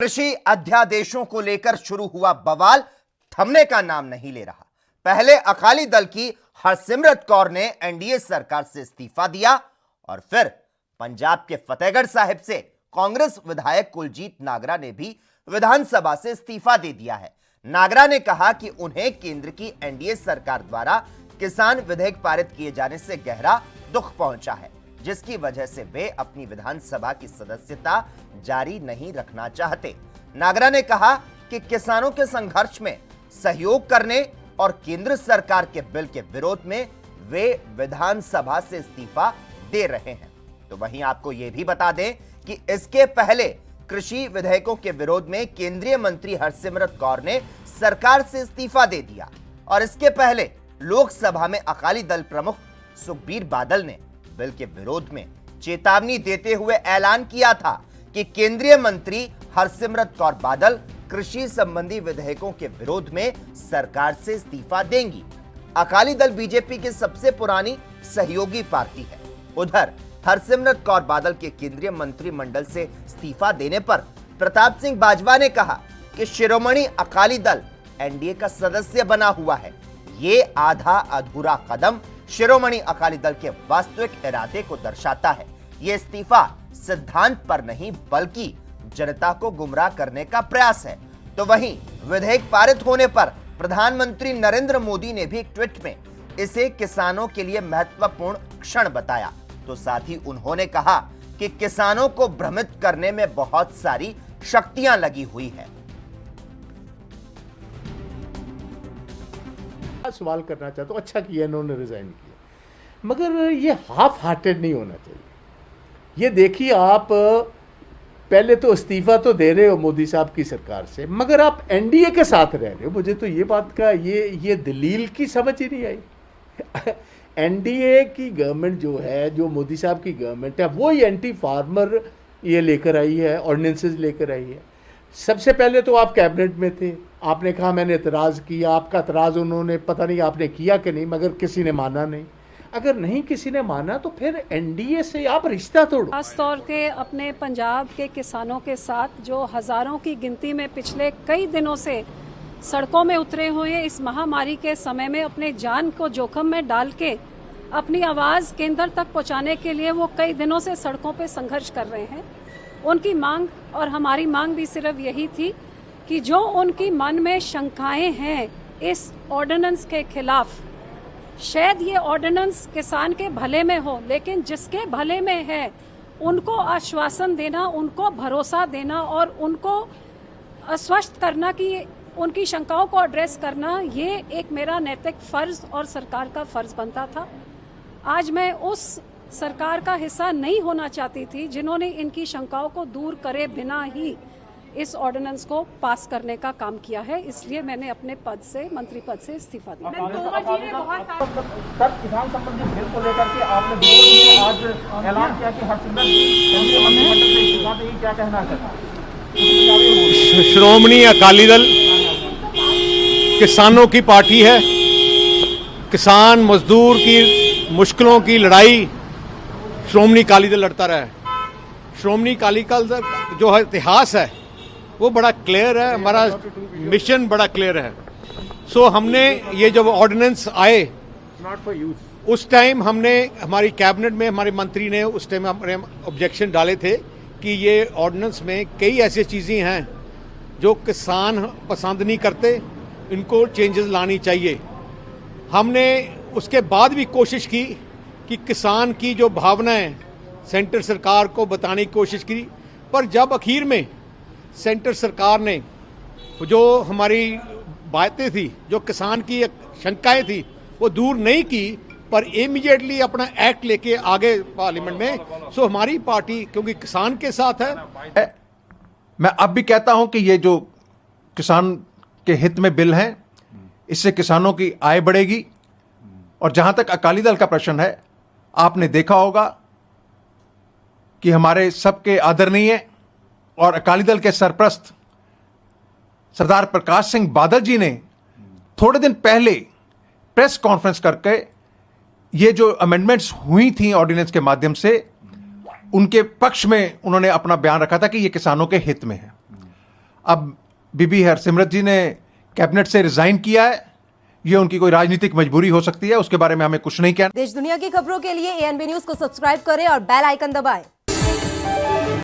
कृषि अध्यादेशों को लेकर शुरू हुआ बवाल थमने का नाम नहीं ले रहा। पहले अकाली दल की हरसिमरत कौर ने एनडीए सरकार से इस्तीफा दिया और फिर पंजाब के फतेहगढ़ साहिब से कांग्रेस विधायक कुलजीत नागरा ने भी विधानसभा से इस्तीफा दे दिया है। नागरा ने कहा कि उन्हें केंद्र की एनडीए सरकार द्वारा किसान विधेयक पारित किए जाने से गहरा दुख पहुंचा है, जिसकी वजह से वे अपनी विधानसभा की सदस्यता जारी नहीं रखना चाहते। नागरा ने कहा कि किसानों के संघर्ष में सहयोग करने और केंद्र सरकार के बिल के विरोध में वे विधानसभा से इस्तीफा दे रहे हैं। तो वहीं आपको यह भी बता दें कि इसके पहले कृषि विधेयकों के विरोध में केंद्रीय मंत्री हरसिमरत कौर ने सरकार से इस्तीफा दे दिया और इसके पहले लोकसभा में अकाली दल प्रमुख सुखबीर बादल ने बिल के विरोध में चेतावनी देते हुए ऐलान किया था कि केंद्रीय मंत्री हरसिमरत कौर बादल कृषि संबंधी विधेयकों के विरोध में सरकार से इस्तीफा देंगी। अकाली दल बीजेपी की सबसे पुरानी सहयोगी पार्टी है। उधर हरसिमरत कौर बादल के केंद्रीय मंत्रिमंडल से इस्तीफा देने पर प्रताप सिंह बाजवा ने कहा कि शिरोमणि अकाली दल एनडीए का सदस्य बना हुआ है। ये आधा अधूरा कदम शिरोमणि अकाली दल के वास्तविक इरादे को दर्शाता है। ये इस्तीफा सिद्धांत पर नहीं बल्कि जनता को गुमराह करने का प्रयास है। तो वहीं विधेयक पारित होने पर प्रधानमंत्री नरेंद्र मोदी ने भी एक ट्वीट में इसे किसानों के लिए महत्वपूर्ण क्षण बताया। तो साथ ही उन्होंने कहा कि किसानों को भ्रमित करने में बहुत सारी शक्तियां लगी हुई है। सवाल करना चाहता हूँ, अच्छा किया इन्होंने रिजाइन किया, मगर ये हाफ हार्टेड नहीं होना चाहिए। ये देखिए, आप पहले तो इस्तीफा तो दे रहे हो मोदी साहब की सरकार से, मगर आप एनडीए के साथ रह रहे हो। मुझे तो ये बात का ये दलील की समझ ही नहीं आई। एनडीए की गवर्नमेंट जो है, जो मोदी साहब की गवर्नमेंट है, वो ही एंटी फार्मर ये लेकर आई है, ऑर्डिनेंसेस लेकर आई है। सबसे पहले तो आप कैबिनेट में थे, आपने कहा मैंने एतराज़ किया, आपका एतराज़ उन्होंने पता नहीं आपने किया कि नहीं, मगर किसी ने माना नहीं। अगर नहीं किसी ने माना तो फिर एनडीए से आप रिश्ता तोड़ो। खास तौर के अपने पंजाब के किसानों के साथ जो हज़ारों की गिनती में पिछले कई दिनों से सड़कों में उतरे हुए इस महामारी के समय में अपने जान को जोखिम में डाल के अपनी आवाज़ केंद्र तक पहुंचाने के लिए वो कई दिनों से सड़कों पे संघर्ष कर रहे हैं। उनकी मांग और हमारी मांग भी सिर्फ यही थी कि जो उनकी मन में शंकाएं हैं इस ऑर्डिनेंस के खिलाफ, शायद ये ऑर्डिनेंस किसान के भले में हो, लेकिन जिसके भले में है उनको आश्वासन देना, उनको भरोसा देना और उनको आश्वस्त करना कि उनकी शंकाओं को एड्रेस करना, ये एक मेरा नैतिक फ़र्ज़ और सरकार का फ़र्ज़ बनता था। आज मैं उस सरकार का हिस्सा नहीं होना चाहती थी जिन्होंने इनकी शंकाओं को दूर करे बिना ही इस ऑर्डिनेंस को पास करने का काम किया है। इसलिए मैंने अपने पद से, मंत्री पद से इस्तीफा दिया। सर, किसान संबंधी बिल को लेकर के आपने आज ऐलान किया कि हरसिमरत केंद्रीय मंत्रिमंडल से इस्तीफा देंगी, क्या कहना है? श्रोमणी अकाली दल किसानों की पार्टी है। किसान मजदूर की मुश्किलों की लड़ाई श्रोमणी अकाली दल लड़ता रहा है। श्रोमणी अकाली दल जो है इतिहास है वो बड़ा क्लियर है, हमारा मिशन बड़ा क्लियर है। सो हमने ये जब ऑर्डिनेंस आए उस टाइम हमने हमारी कैबिनेट में हमारे मंत्री ने उस टाइम हमारे ऑब्जेक्शन डाले थे कि ये ऑर्डिनेंस में कई ऐसी चीज़ें हैं जो किसान पसंद नहीं करते, इनको चेंजेस लानी चाहिए। हमने उसके बाद भी कोशिश की कि किसान की जो भावनाएं सेंटर सरकार को बताने की कोशिश की, पर जब आखिर में सेंटर सरकार ने जो हमारी बातें थी, जो किसान की शंकाएं थी, वो दूर नहीं की, पर इमीडिएटली अपना एक्ट लेके आगे पार्लियामेंट में। सो हमारी पार्टी क्योंकि किसान के साथ है। मैं अब भी कहता हूं कि ये जो किसान के हित में बिल हैं, इससे किसानों की आय बढ़ेगी। और जहां तक अकाली दल का प्रश्न है, आपने देखा होगा कि हमारे सबके आदरणीय और अकाली दल के सरप्रस्त सरदार प्रकाश सिंह बादल जी ने थोड़े दिन पहले प्रेस कॉन्फ्रेंस करके ये जो अमेंडमेंट्स हुई थी ऑर्डिनेंस के माध्यम से, उनके पक्ष में उन्होंने अपना बयान रखा था कि ये किसानों के हित में है। अब बीबी हरसिमरत जी ने कैबिनेट से रिजाइन किया है, ये उनकी कोई राजनीतिक मजबूरी हो सकती है, उसके बारे में हमें कुछ नहीं कहना। देश दुनिया की खबरों के लिए ANB न्यूज को सब्सक्राइब करें और बेल आइकन दबाएं।